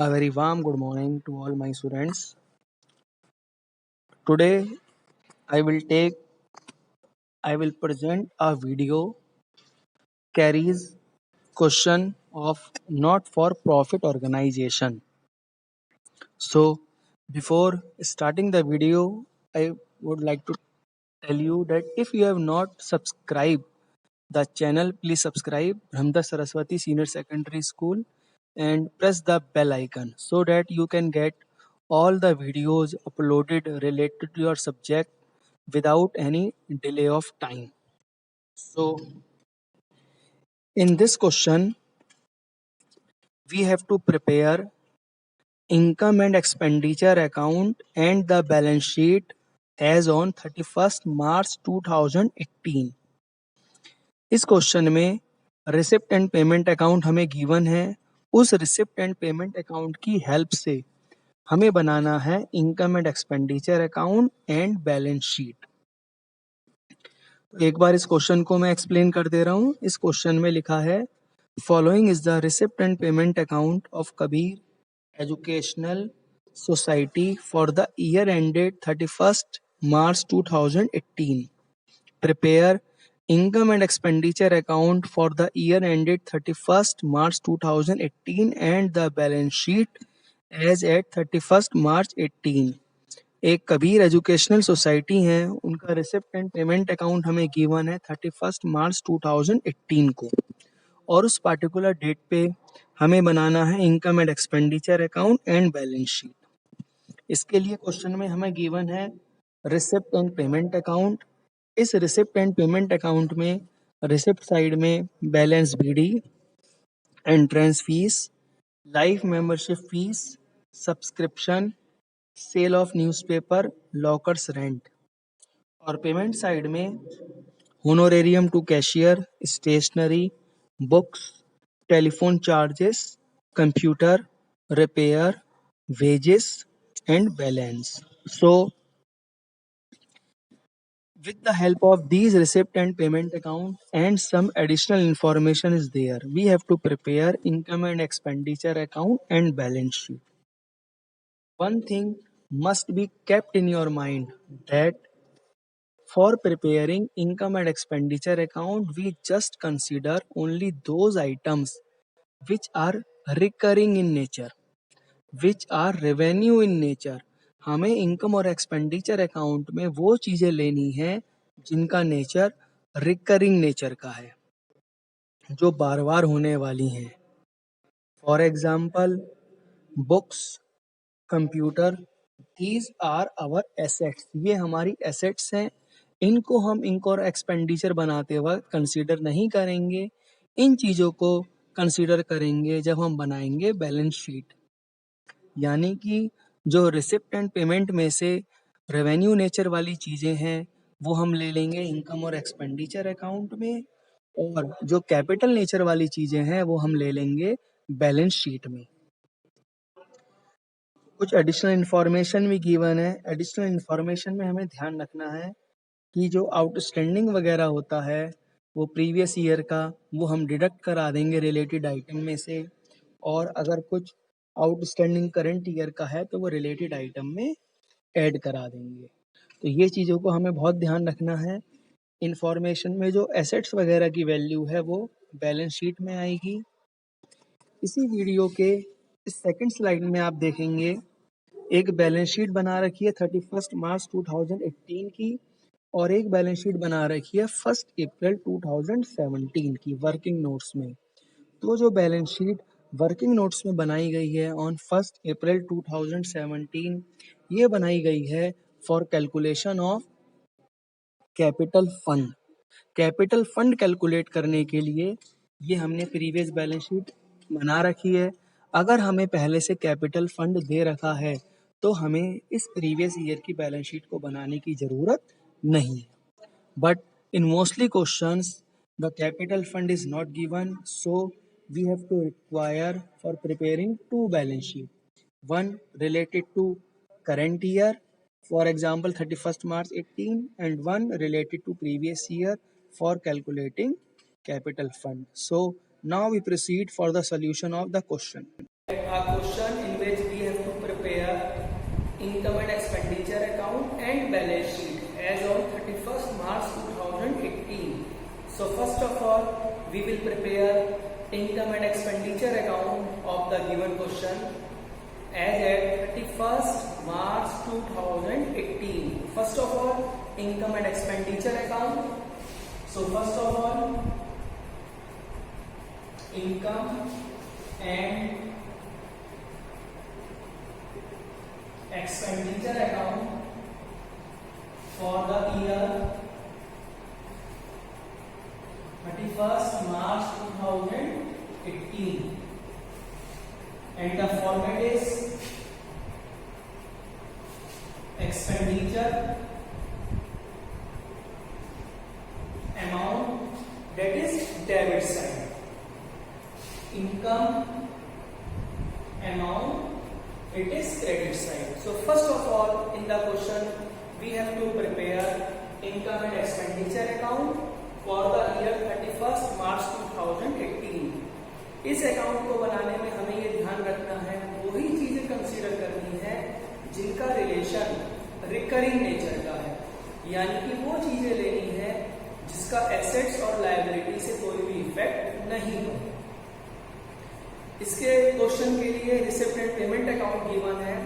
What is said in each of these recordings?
A very warm good morning to all my students. Today I will take I will present a video carries question of not for profit organization. So before starting the video I would like to tell you that if you have not subscribed the channel, please subscribe Brahmda Saraswati Senior Secondary School and press the bell icon so that you can get all the videos uploaded related to your subject without any delay of time. So in this question, we have to prepare income and expenditure account and the balance sheet as on 31st March 2018. इस question में receipt and payment account हमें given है। उस receipt and payment account की help से हमें बनाना है income and expenditure account and balance sheet. एक बार इस क्वेश्चन को मैं एक्सप्लेन कर दे रहा हूँ। इस क्वेश्चन में लिखा है following is the receipt and payment account of Kabir educational society for the year ended 31st March 2018. Prepare income and expenditure account for the year ended 31st March 2018 and the balance sheet as at 31st March 18. एक Kabir educational society है, उनका receipt and payment account हमें given है 31st मार्च 2018 को और उस particular date पे हमें बनाना है income and expenditure account and balance sheet. इसके लिए क्वेश्चन में हमें गिवन है रिसिप्ट एंड पेमेंट अकाउंट। इस रिसिप्ट एंड पेमेंट अकाउंट में रिसिप्ट साइड में balance BD, entrance fees, life membership fees, subscription, sale of newspaper, lockers rent और payment side में honorarium to cashier, stationery, books, telephone charges, computer, repair, wages and balance. So with the help of these receipt and payment account and some additional information is there, we have to prepare income and expenditure account and balance sheet. One thing must be kept in your mind that for preparing income and expenditure account, we just consider only those items which are recurring in nature, which are revenue in nature. हमें income और expenditure account में वो चीजें लेनी है जिनका nature recurring nature का है, जो बार बार होने वाली हैं। For example books, computer, these are our assets, ये हमारी एसेट्स हैं। इनको हम इनको और एक्सपेंडिचर बनाते वक्त कंसीडर नहीं करेंगे, इन चीज़ों को कंसीडर करेंगे जब हम बनाएंगे बैलेंस शीट। यानी कि जो रिसिप्ट एंड पेमेंट में से रेवेन्यू नेचर वाली चीज़ें हैं वो हम ले लेंगे इनकम और एक्सपेंडिचर अकाउंट में, और जो कैपिटल नेचर वाली चीज़ें हैं वो हम ले लेंगे बैलेंस शीट में। कुछ एडिशनल इन्फॉर्मेशन भी गिवन है। एडिशनल इन्फॉर्मेशन में हमें ध्यान रखना है कि जो आउटस्टैंडिंग वगैरह होता है वो प्रीवियस ईयर का वो हम डिडक्ट करा देंगे रिलेटेड आइटम में से, और अगर कुछ आउटस्टैंडिंग करंट ईयर का है तो वो रिलेटेड आइटम में ऐड करा देंगे। तो ये चीज़ों को हमें बहुत ध्यान रखना है। इन्फॉर्मेशन में जो एसेट्स वगैरह की वैल्यू है वो बैलेंस शीट में आएगी। इसी वीडियो के इस सेकंड स्लाइड में आप देखेंगे एक बैलेंस शीट बना रखी है 31st मार्च 2018 की और एक बैलेंस शीट बना रखी है 1 अप्रैल 2017 की वर्किंग नोट्स में। तो जो बैलेंस शीट वर्किंग नोट्स में बनाई गई है ऑन 1 अप्रैल 2017, ये बनाई गई है for calculation of capital fund. Capital fund calculate करने के लिए ये हमने प्रीवियस बैलेंस शीट बना रखी है। अगर हमें पहले से कैपिटल फंड दे रखा है तो हमें इस प्रीवियस ईयर की बैलेंस शीट को बनाने की ज़रूरत नहीं है। But in mostly questions, the capital fund is not given, so we have to require for preparing two balance sheet. One related to current year, for example 31st March 18, and one related to previous year for calculating capital fund. So now we proceed for the solution of the question. a question in which we have to prepare income and expenditure account and balance sheet as on 31st March 2018. So first of all, we will prepare income and expenditure account of the given question as at 31st March 2018. First of all, income and expenditure account. So first of all, income and expenditure account for the year 31st March 2018, and the format is expenditure amount, that is debit side, income amount, it is credit side. So first of all, in the question we have to prepare income and expenditure account for the year 31st March 2018. इस account को बनाने में हमें ये ध्यान रखना है, वही चीजें कंसीडर करनी है जिनका रिलेशन रिकरिंग नेचर का है, यानी कि वो चीजें लेनी है जिसका एसेट्स और लायबिलिटी से कोई भी इफेक्ट नहीं हो। इसके क्वेश्चन के लिए receipt and payment account given है,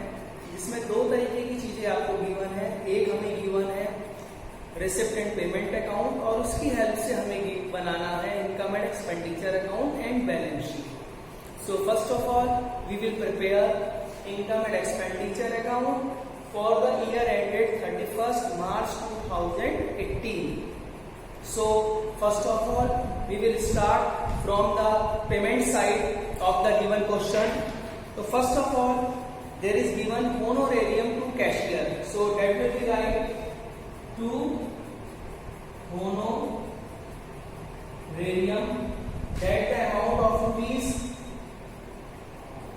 जिसमें दो तरीके की चीजें आपको गिवन है। एक हमें गिवन है रिसिप्ट एंड पेमेंट अकाउंट, और उसकी हेल्प से हमें बनाना है income and expenditure account and balance sheet. So first of all we will prepare income and expenditure account for the year ended 31st March 2018. So first of all, we will start from the payment side of the given question. So first of all, there is given honorarium to cashier. So that will be like to honorarium, that the amount of rupees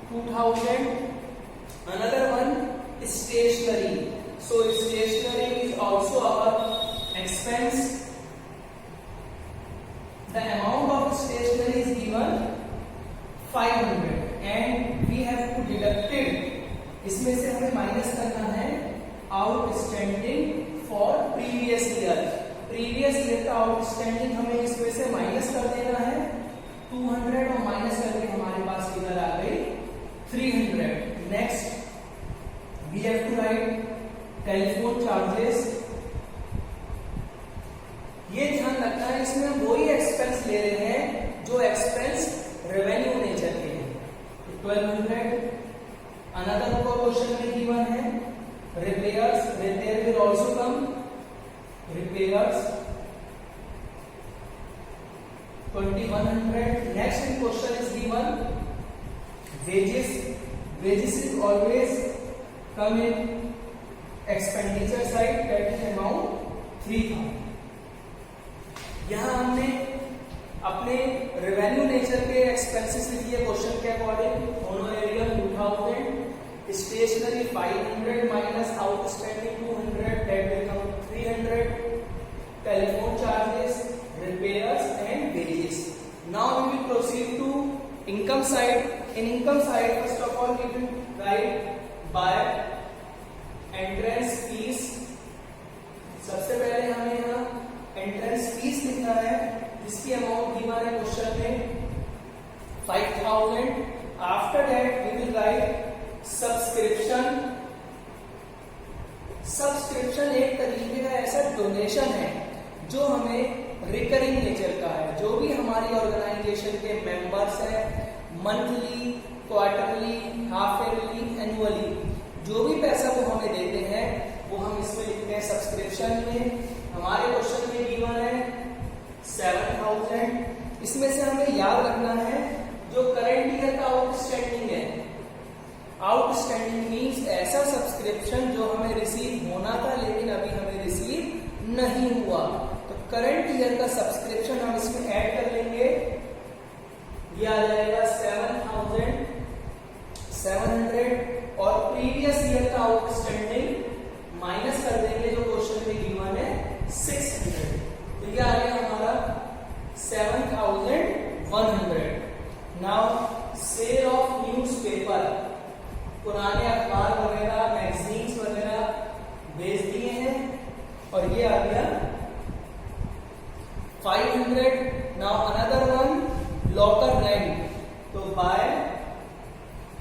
2000. Another one is stationery. So stationery is also our expense. The amount of stationery is given 500 and we have to deduct it. इसमें से हमें minus करना है outstanding for previous year. Previous year का outstanding हमें इसमें से minus कर देना है 200, और माइनस करके हमारे पास फिगर आ गई 300। Next we have to write telephone charges. ये ध्यान रखना है, इसमें वही एक्सपेंस ले रहे हैं जो एक्सपेंस रेवेन्यू नेचर के हैं। 1200। अनदर क्वेश्चन में गिवन है repairs, repair will also come, repairs 2100। Next in question is given wages, wages is always come in expenditure side, that is amount 3000। यहां हमने अपने रेवेन्यू नेचर के एक्सपेंसेस लिख दिए क्वेश्चन के according. Honorarium 2000, stationery 500 minus outstanding 200, that will come 300, telephone charges, repairs and wages. Now we will proceed to income side. In income side first of all we will write by entrance fees. सबसे पहले हमें यहाँ entrance fees लिखना है, जिसकी amount given है question में 5000। After that we will write subscription. Subscription एक तरीके का ऐसा डोनेशन है जो हमें रिकरिंग नेचर का है। जो भी हमारी ऑर्गेनाइजेशन के मेंबर्स हैं, monthly, quarterly, half yearly, annually, जो भी पैसा वो हमें देते हैं वो हम इसमें लिखते हैं सब्सक्रिप्शन में। हमारे क्वेश्चन में गिवन है 7000। इसमें से हमें याद रखना है जो करंट ईयर का आउटस्टैंडिंग है। आउटस्टैंडिंग मींस ऐसा सब्सक्रिप्शन जो हमें रिसीव होना था लेकिन अभी हमें रिसीव नहीं हुआ। तो करंट ईयर का सब्सक्रिप्शन हम इसमें ऐड कर लेंगे, ये आ जाएगा 700, और प्रीवियस ईयर का आउटस्टैंडिंग माइनस कर देंगे जो क्वेश्चन में गिवन है 600। तो ये आ गया हमारा 7100। Now sale of newspaper.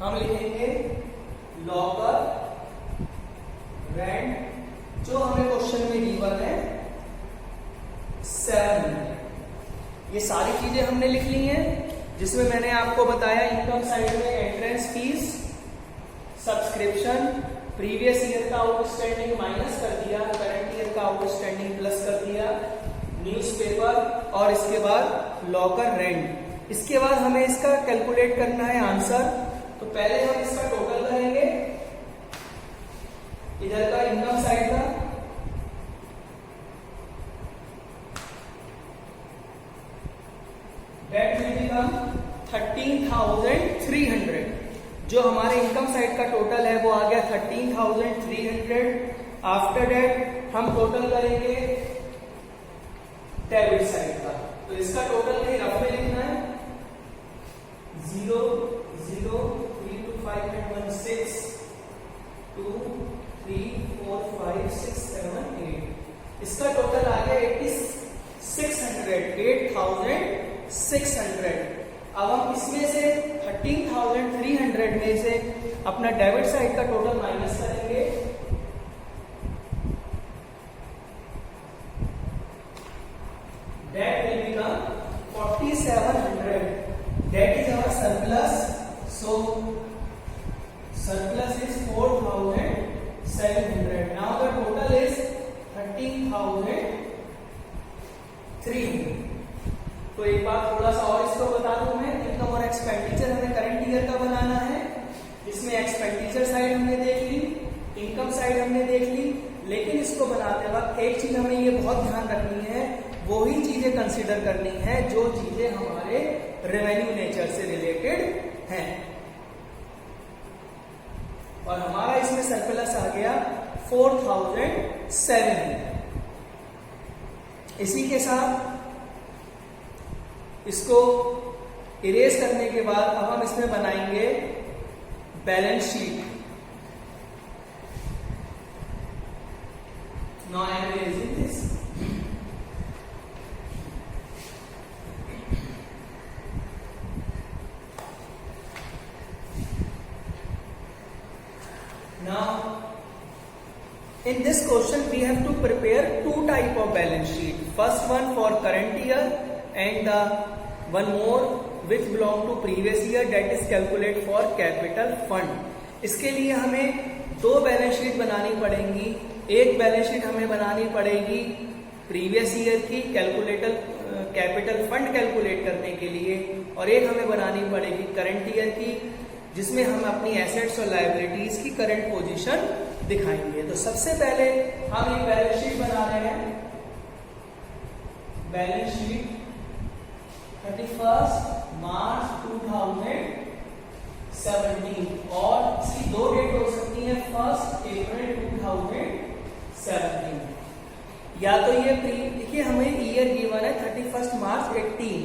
हम लिखेंगे लॉकर रेंट, जो हमें क्वेश्चन में गिवन है 700। ये सारी चीजें हमने लिख ली हैं, जिसमें मैंने आपको बताया इनकम साइड में entrance fees, subscription, previous year का आउटस्टैंडिंग माइनस कर दिया, करंट ईयर का आउटस्टैंडिंग प्लस कर दिया, न्यूज़पेपर, और इसके बाद लॉकर रेंट। इसके बाद हमें इसका कैलकुलेट करना है आंसर। तो पहले हम इसका टोटल करेंगे, इधर का इनकम साइड का, दैट विल बिकम 13,300। जो हमारे इनकम साइड का टोटल है वो आ गया 13,300। आफ्टर दैट हम टोटल करेंगे डेबिट साइड का। तो इसका टोटल कहीं रफ में लिखना है 0, 0, 3 to 5 and 1 6, 2, 3, 4, 5, 6, 7, 8। इसका टोटल आ गया 8,600। अब हम इसमें से 13,300 में से अपना डेबिट साइड का टोटल माइनस करेंगे। That will become 4,700. That is our surplus. So surplus is 4,700. Now the total is 13,300. तो एक बार थोड़ा सा और इसको बता दूं मैं, इनकम और एक्सपेंडिचर हमें करंट ईयर का बनाना है, जिसमें एक्सपेंडिचर साइड हमने देख ली, इनकम साइड हमने देख ली। लेकिन इसको बनाते वक्त एक चीज हमें ये बहुत ध्यान रखनी है, वो ही चीजें कंसीडर करनी है जो चीजें हमारे रेवेन्यू नेचर से रिलेटेड हैं। और हमारा इसमें सरप्लस आ गया 4,700। इसी के साथ इसको इरेज करने के बाद अब हम इसमें बनाएंगे balance sheet. Now I am erasing this. Now, in this question, we have to prepare two type of balance sheet. First one for current year, and one more which belong to previous year, that is calculate for capital fund. इसके लिए हमें दो balance sheet बनानी पड़ेंगी। एक balance sheet हमें बनानी पड़ेगी प्रीवियस ईयर की कैपिटल फंड कैलकुलेट करने के लिए, और एक हमें बनानी पड़ेगी करंट ईयर की, जिसमें हम अपनी एसेट्स और लायबिलिटीज की करंट पोजीशन दिखाएंगे। तो सबसे पहले हम एक बैलेंस शीट बना रहे हैं, बैलेंस शीट 31 मार्च 2017, और इसकी दो डेट हो सकती है 1 अप्रैल 2017। या तो ये देखिए हमें ईयर गिवन है 31 मार्च 18,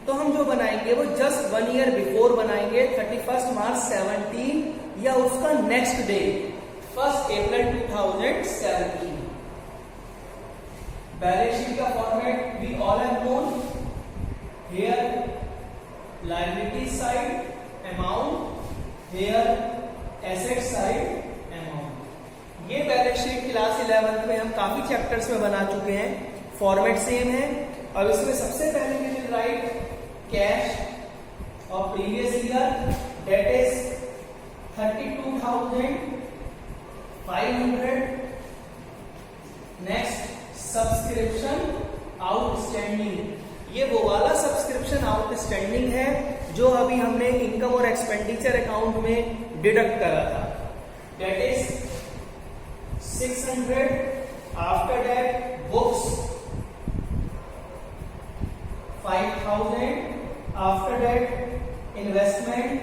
तो हम जो बनाएंगे वो जस्ट 1 ईयर बिफोर बनाएंगे, 31 मार्च 17 या उसका next day 1 April 2017। Balance sheet का format we all have known, here liability side amount, here asset side amount. ये बैलेंस शीट क्लास 11th में हम काफी चैप्टर्स में बना चुके हैं, फॉर्मेट सेम है। अब इसमें सबसे पहले we will write cash of previous year, that is 32,500. next subscription outstanding, ये वो वाला सब्सक्रिप्शन आउटस्टैंडिंग है जो अभी हमने इनकम और एक्सपेंडिचर अकाउंट में डिडक्ट करा था, that is 600. after that books 5,000. after that investment,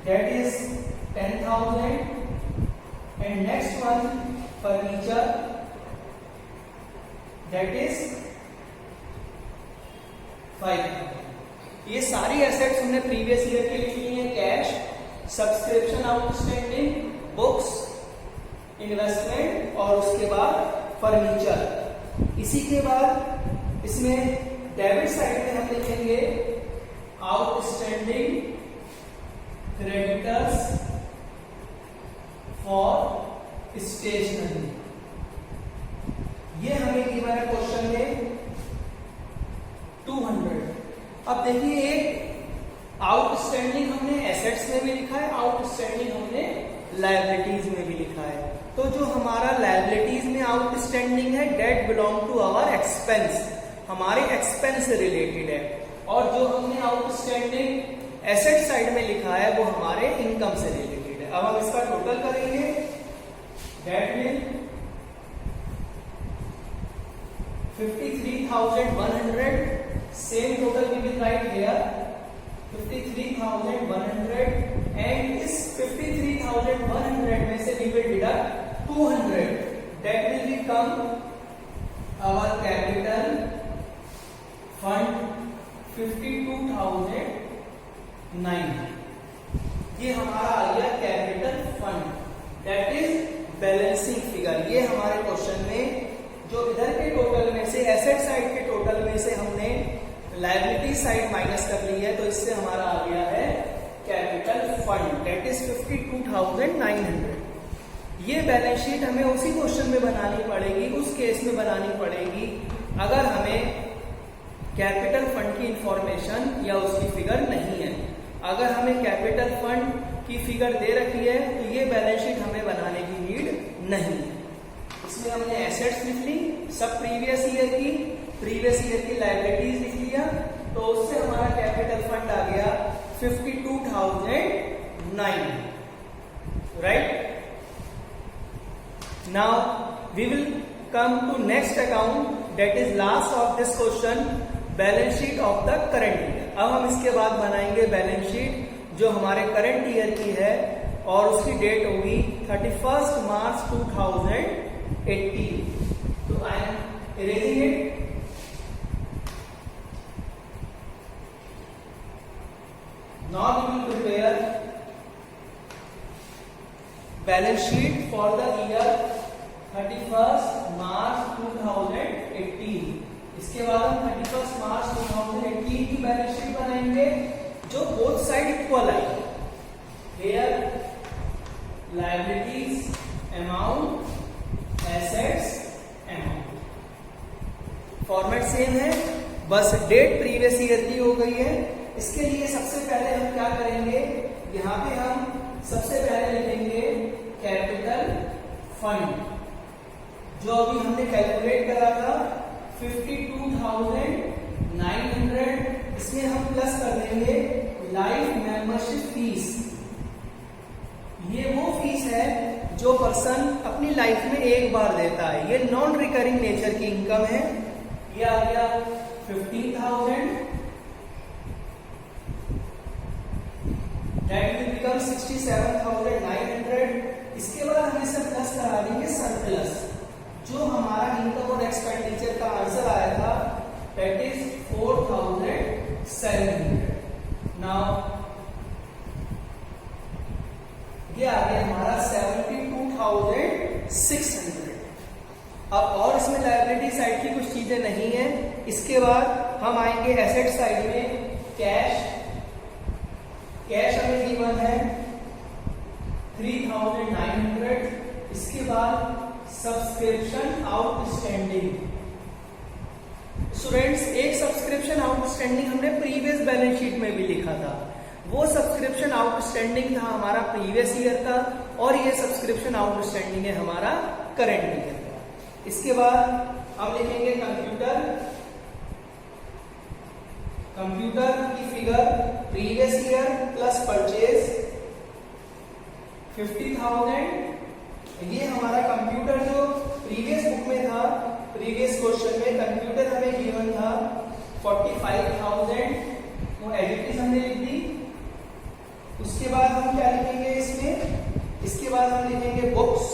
that is 10,000. and next one furniture, that is 5,000. ये सारी एसेट्स हमने प्रीवियस ईयर के लिखी हैं, cash, subscription outstanding, books, investment और उसके बाद फर्नीचर। इसी के बाद इसमें डेबिट साइड में हम लिखेंगे आउटस्टैंडिंग क्रेडिटर्स फॉर स्टेशनरी। ये हमें गिवन है क्वेश्चन में 200। अब देखिए एक आउटस्टैंडिंग हमने एसेट्स में भी लिखा है, आउटस्टैंडिंग हमने लायबिलिटीज में भी लिखा है। तो जो हमारा लायबिलिटीज में आउटस्टैंडिंग है debt belong to our expense, हमारे एक्सपेंस से रिलेटेड है, और जो हमने आउटस्टैंडिंग एसेट साइड में लिखा है वो हमारे इनकम से रिलेटेड है। अब हम इसका टोटल करेंगे, डेट में 53,100, same total we will write here 53,100, and इस 53,100 में से we will deduct 200, that will become our capital fund 52,900। ये हमारा आ गया capital fund, that is balancing figure. ये हमारे क्वेश्चन में जो इधर के टोटल में से एसेट साइड के टोटल में से हमने लायबिलिटी साइड माइनस कर ली है, तो इससे हमारा आ गया है कैपिटल फंड, दैट इज 52,900। ये बैलेंस शीट हमें उसी क्वेश्चन में बनानी पड़ेगी, उस केस में बनानी पड़ेगी अगर हमें कैपिटल फंड की इंफॉर्मेशन या उसकी फिगर नहीं है। अगर हमें कैपिटल फंड की फिगर दे रखी है तो ये बैलेंस शीट हमें बनाने की नीड नहीं है। इसमें हमने एसेट्स लिख ली सब प्रीवियस ईयर की लायबिलिटीज लिख लिया, तो उससे हमारा कैपिटल फंड आ गया 52,900, right. Now we will come to next account, that is last of this question, balance sheet of the current year. अब हम इसके बाद बनाएंगे बैलेंस शीट जो हमारे करंट ईयर की है, और उसकी डेट होगी 31 मार्च 2018। तो I am erasing it. Now we will prepare balance sheet for the year 31 मार्च 2018। इसके बाद हम 31 मार्च 2018 की बैलेंस शीट बनाएंगे जो both side equal I. Here liabilities amount, assets amount, format same है, बस डेट प्रीवियस ईयर की हो गई है। इसके लिए सबसे पहले हम क्या करेंगे, यहाँ पे हम सबसे पहले लिखेंगे कैपिटल फंड, जो अभी हमने कैलकुलेट करा था 52,900। इसमें हम प्लस कर देंगे लाइफ मेंबरशिप फीस। ये वो फीस है जो पर्सन अपनी लाइफ में एक बार देता है, ये नॉन रिकरिंग नेचर की इनकम है। ये आ गया 15,000, दैट विल बिकम 67,900। इसके बाद हम इसे प्लस करा देंगे सरप्लस, जो हमारा इनकम और एक्सपेंडिचर का आंसर आया था, दैट इज 4,700। नाउ ये आ गया हमारा 72,600। अब और इसमें लायबिलिटी साइड की कुछ चीजें नहीं है। इसके बाद हम आएंगे एसेट साइड में, कैश हमें गिवन है 3,900। इसके बाद सब्सक्रिप्शन आउटस्टैंडिंग। स्टूडेंट्स, एक सब्सक्रिप्शन आउटस्टैंडिंग हमने प्रीवियस बैलेंस शीट में भी लिखा था, वो सब्सक्रिप्शन आउटस्टैंडिंग था हमारा प्रीवियस ईयर का, और ये सब्सक्रिप्शन आउटस्टैंडिंग है हमारा करंट ईयर का। इसके बाद हम लिखेंगे कंप्यूटर की figure previous year plus purchase 50,000। ये हमारा कंप्यूटर जो प्रीवियस बुक में था, प्रीवियस क्वेश्चन में कंप्यूटर हमें गिवन था 45,000, वो एडिटिव हमने लिख दी। उसके बाद हम क्या लिखेंगे इसमें, इसके बाद हम लिखेंगे बुक्स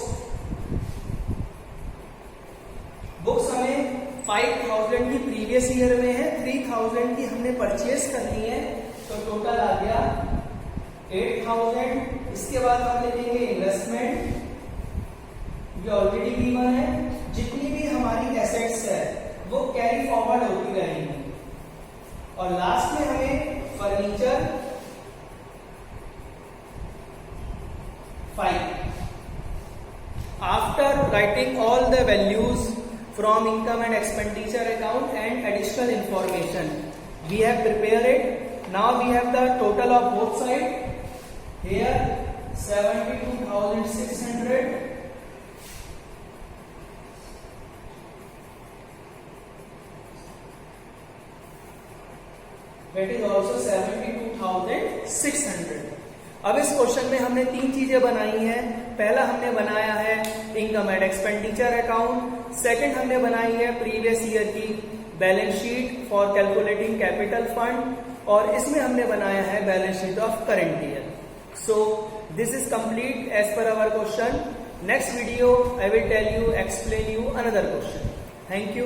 हमें 5,000 की प्रीवियस ईयर में है, 3,000 की हमने परचेज करनी है, तो टोटल आ गया 8,000। इसके बाद हम लिखेंगे इन्वेस्टमेंट, ये ऑलरेडी गिवन है। जितनी भी हमारी एसेट्स है वो कैरी फॉरवर्ड होती रहेंगी, और लास्ट में हमें furniture 5. After writing all the values from income and expenditure account and additional information, we have prepared it. Now we have the total of both sides. Here 72,600. That is also 72,600. अब इस question में हमने तीन चीजें बनाई हैं. पहला हमने बनाया है income and expenditure account. Second हमने बनाई है प्रीवियस ईयर की balance sheet for calculating capital fund, और इसमें हमने बनाया है balance sheet of current year. So this is complete as per our question. Next video I will tell you, explain you another question. Thank you.